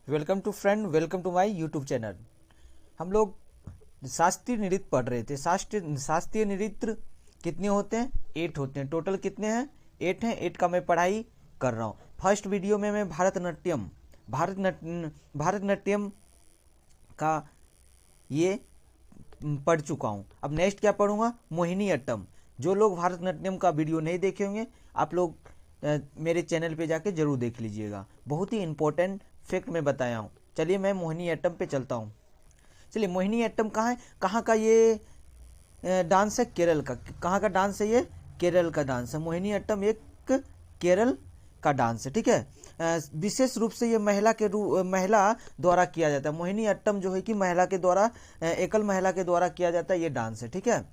Welcome to friend, welcome to my YouTube channel. हम लोग शास्त्रीय नृत्य पढ़ रहे थे। शास्त्रीय नृत्य कितने होते हैं? 8 होते हैं। टोटल कितने हैं? 8 हैं। 8 का मैं पढ़ाई कर रहा हूँ। फर्स्ट वीडियो में मैं भारतनाट्यम का ये पढ़ चुका हूँ। अब नेक्स्ट क्या पढ़ूंगा? मोहिनी अट्टम। जो लोग भारतनाट्यम का वीडियो नहीं देखे होंगे, आप लोग मेरे चैनल पे जाके जरूर देख लीजिएगा। बहुत ही इंपॉर्टेंट फैक्ट मैं बताया हूँ। चलिए मैं मोहिनी अट्टम पे चलता हूँ। चलिए, मोहिनी अट्टम कहाँ है? कहाँ का ये डांस है? केरल का। कहाँ का डांस है ये? केरल का डांस है। मोहिनी अट्टम एक केरल का डांस है, ठीक है। विशेष रूप से ये महिला द्वारा किया जाता है। मोहिनी अट्टम जो है कि महिला के द्वारा, एकल महिला के द्वारा किया जाता है ये डांस है, ठीक है।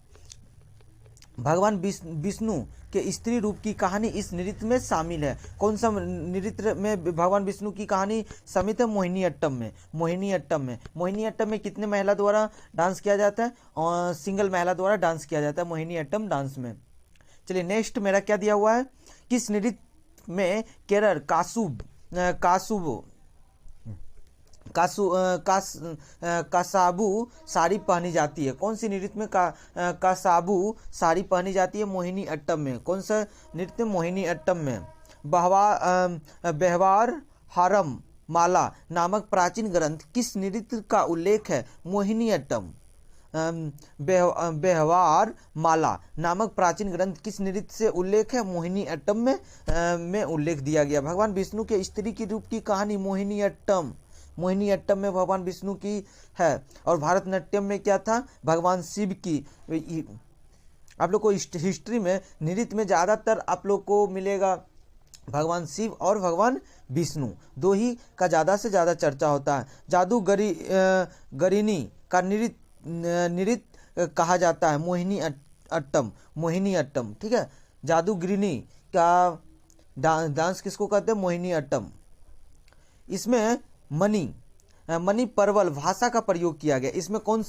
भगवान विष्णु के स्त्री रूप की कहानी इस नृत्य में शामिल है। कौन सा नृत्य में भगवान विष्णु की कहानी शामिल है? मोहिनी अट्टम में। मोहिनी अट्टम में कितने महिला द्वारा डांस किया जाता है? और सिंगल महिला द्वारा डांस किया जाता है मोहिनी अट्टम डांस में। चलिए नेक्स्ट मेरा क्या दिया हुआ है? किस नृत्य में केरल कासाबू साड़ी पहनी जाती है? कौन सी नृत्य में कासाबू साड़ी पहनी जाती है? मोहिनी अट्टम में। कौन सा नृत्य? मोहिनी अट्टम में। व्यवहार हारम माला नामक प्राचीन ग्रंथ किस नृत्य का उल्लेख है? मोहिनी अट्टम। व्यवहार माला नामक प्राचीन ग्रंथ किस नृत्य से उल्लेख है? मोहिनी अट्टम में उल्लेख दिया गया। भगवान विष्णु के स्त्री की रूप की कहानी मोहिनी अट्टम में भगवान विष्णु की है। और भारतनाट्यम में क्या था? भगवान शिव की। आप लोग को हिस्ट्री में नृत्य में ज़्यादातर आप लोग को मिलेगा भगवान शिव और भगवान विष्णु, दो ही का ज़्यादा से ज़्यादा चर्चा होता है। जादूगरिनी का नृत्य कहा जाता है मोहिनी अट्टम, ठीक है। जादूगरिनी का डांस किसको कहते हैं? मोहिनी अट्टम। इसमें मणि परवल भाषा का प्रयोग किया गया। इसमें कौन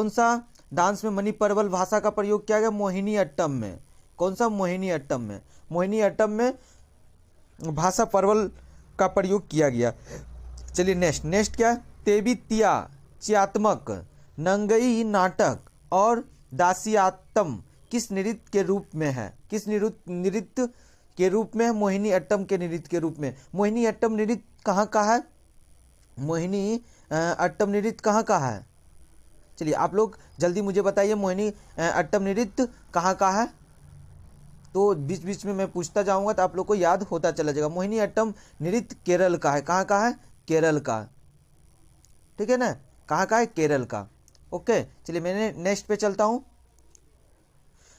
सा डांस में मणि परवल भाषा का प्रयोग किया गया? मोहिनी अट्टम में। कौन सा? मोहिनी अट्टम में। मोहिनी अट्टम में भाषा परवल का प्रयोग किया गया। चलिए नेक्स्ट क्या है? तेबितिया चियात्मक, नंगई नाटक और दासियात्म किस नृत्य के रूप में है? किस नृत्य के रूप में है? मोहिनी अट्टम के नृत्य के रूप में। मोहिनी अट्टम नृत्य कहाँ का है? मोहिनी अट्टम नृत्य कहाँ का है? चलिए आप लोग जल्दी मुझे बताइए, मोहिनी अट्टम नृत्य कहाँ का है? तो बीच बीच में मैं पूछता जाऊंगा तो आप लोग को याद होता चला जाएगा। मोहिनी अट्टम नृत्य केरल का है। कहाँ का है? केरल का, ठीक है ना। कहाँ का है? केरल का। ओके, चलिए मैंने नेक्स्ट पे चलता हूँ।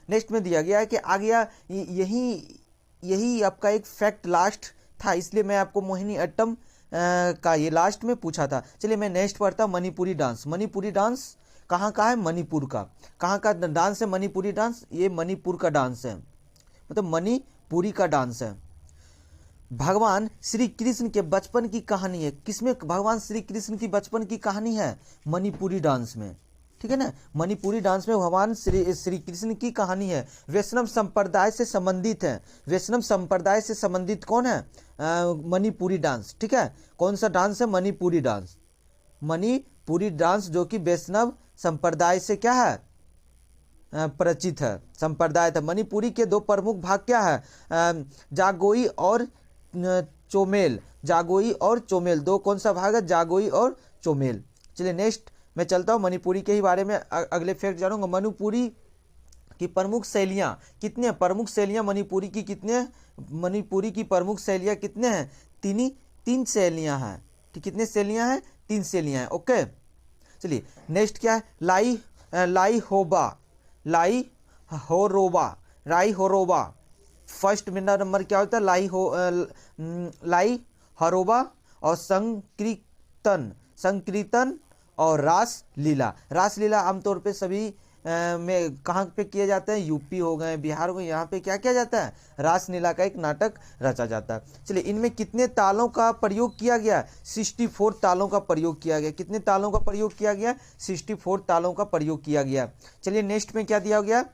नेक्स्ट में दिया गया है कि आ गया यही आपका एक फैक्ट लास्ट था, इसलिए मैं आपको मोहिनी अट्टम का ये लास्ट में पूछा था। चलिए मैं नेक्स्ट पढ़ता। मणिपुरी डांस। मणिपुरी डांस कहाँ का है? मणिपुर का। कहाँ का डांस है मणिपुरी डांस? ये मणिपुर का डांस है, मतलब मणिपुरी का डांस है। भगवान श्री कृष्ण के बचपन की कहानी है। किसमें भगवान श्री कृष्ण की बचपन की कहानी है? मणिपुरी डांस में, ठीक है ना। मणिपुरी डांस में भगवान श्री कृष्ण की कहानी है। वैष्णव संप्रदाय से संबंधित है। वैष्णव संप्रदाय से संबंधित कौन है? मणिपुरी डांस, ठीक है। कौन सा डांस है? मणिपुरी डांस। मणिपुरी डांस जो कि वैष्णव संप्रदाय से क्या है? परिचित है, संप्रदाय था। मणिपुरी के दो प्रमुख भाग क्या है? जागोई और चोमेल। जागोई और चोमेल, दो कौन सा भाग है? जागोई और चोमेल। चलिए नेक्स्ट मैं चलता हूँ। मणिपुरी के ही बारे में अगले फैक्ट जानूंगा। मणिपुरी की प्रमुख शैलियाँ कितने? प्रमुख शैलियाँ मणिपुरी की कितने? मणिपुरी की प्रमुख शैलियाँ कितने हैं? तीन शैलियाँ हैं। ठीक, कितने शैलियाँ हैं? 3 शैलियाँ हैं। ओके, चलिए नेक्स्ट क्या है? लाई होरोबा। फर्स्ट मेरा नंबर क्या होता है? लाई हरोबा और संकीर्तन और रासलीला आमतौर पे सभी में कहाँ पे किए जाते हैं? यूपी हो गए, बिहार हो गए, यहाँ पे क्या किया जाता है? रासलीला का एक नाटक रचा जाता है। चलिए इनमें कितने तालों का प्रयोग किया गया? 64 तालों का प्रयोग किया गया। कितने तालों का प्रयोग किया गया? 64 तालों का प्रयोग किया गया। चलिए नेक्स्ट में क्या दिया गया?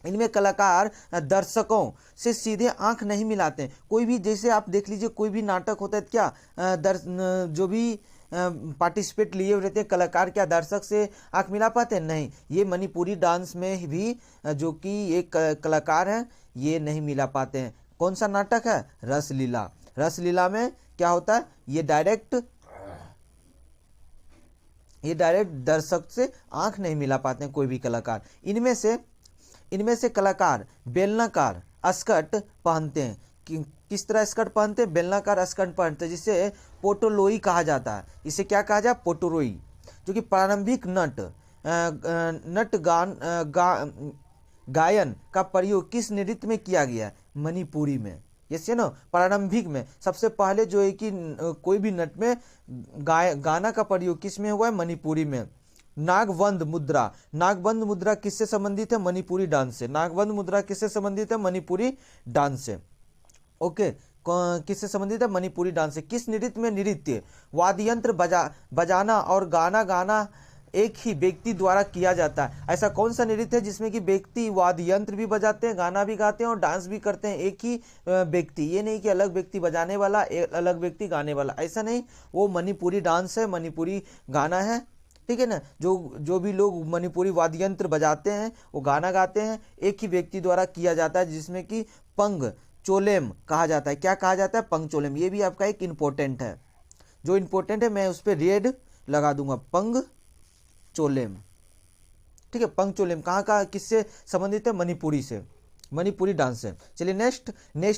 इनमें कलाकार दर्शकों से सीधे आंख नहीं मिलाते हैं। कोई भी, जैसे आप देख लीजिए, कोई भी नाटक होता है क्या, जो भी पार्टिसिपेट लिए हुए रहते हैं कलाकार, क्या दर्शक से आंख मिला पाते हैं? नहीं। ये मणिपुरी डांस में भी जो कि एक कलाकार हैं ये नहीं मिला पाते हैं। कौन सा नाटक है? रसलीला। रसलीला में क्या होता है, ये डायरेक्ट दर्शक से आंख नहीं मिला पाते हैं कोई भी कलाकार। इनमें से कलाकार बेलनाकार स्कर्ट पहनते हैं। किस तरह स्कर्ट पहनते हैं? बेलनाकार स्कर्ट पहनते हैं, जिसे पोटोलोई कहा जाता है। इसे क्या कहा जाए? पोटोलोई। जो कि प्रारंभिक गायन का प्रयोग किस नृत्य में किया गया है? मणिपुरी में। ये ना प्रारंभिक में सबसे पहले जो है कि कोई भी नृत्य में गाना का प्रयोग किस में हुआ है? मणिपुरी में। नागबंध मुद्रा। नागबंध मुद्रा किससे संबंधित है? मणिपुरी डांस से। नागबंध मुद्रा किससे संबंधित है? मणिपुरी डांस से। ओके, किससे संबंधित है? मणिपुरी डांस से। किस नृत्य में नृत्य, वाद्य यंत्र बजाना और गाना गाना एक ही व्यक्ति द्वारा किया जाता है? ऐसा कौन सा नृत्य है जिसमें कि व्यक्ति वाद्य यंत्र भी बजाते हैं, गाना भी गाते हैं और डांस भी करते हैं एक ही व्यक्ति? ये नहीं कि अलग व्यक्ति बजाने वाला, अलग व्यक्ति गाने वाला, ऐसा नहीं। वो मणिपुरी डांस है, मणिपुरी गाना है, ठीक है ना। जो भी लोग मणिपुरी वाद्य यंत्र बजाते हैं, वो गाना गाते हैं, एक ही व्यक्ति द्वारा किया जाता है, जिसमें कि पंग चोलेम कहा जाता है। क्या कहा जाता है? पंग चोलेम। ये भी आपका एक इंपॉर्टेंट है, जो इंपॉर्टेंट है मैं उस पर रेड लगा दूंगा, पंग चोलेम, ठीक है। पंग चोलेम कहाँ का, किससे संबंधित है? मणिपुरी से, मणिपुरी डांस से। चलिए नेक्स्ट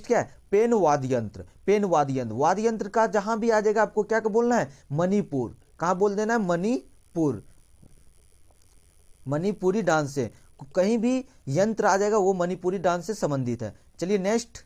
क्या है? पेन वाद्य यंत्र। पेन वाद्य यंत्र, वाद्य यंत्र का जहां भी आ जाएगा आपको क्या बोलना है? मणिपुर। कहाँ बोल देना है? मणिपुर। मणिपुरी डांस से कहीं भी यंत्र आ जाएगा वो मणिपुरी डांस से संबंधित है। चलिए नेक्स्ट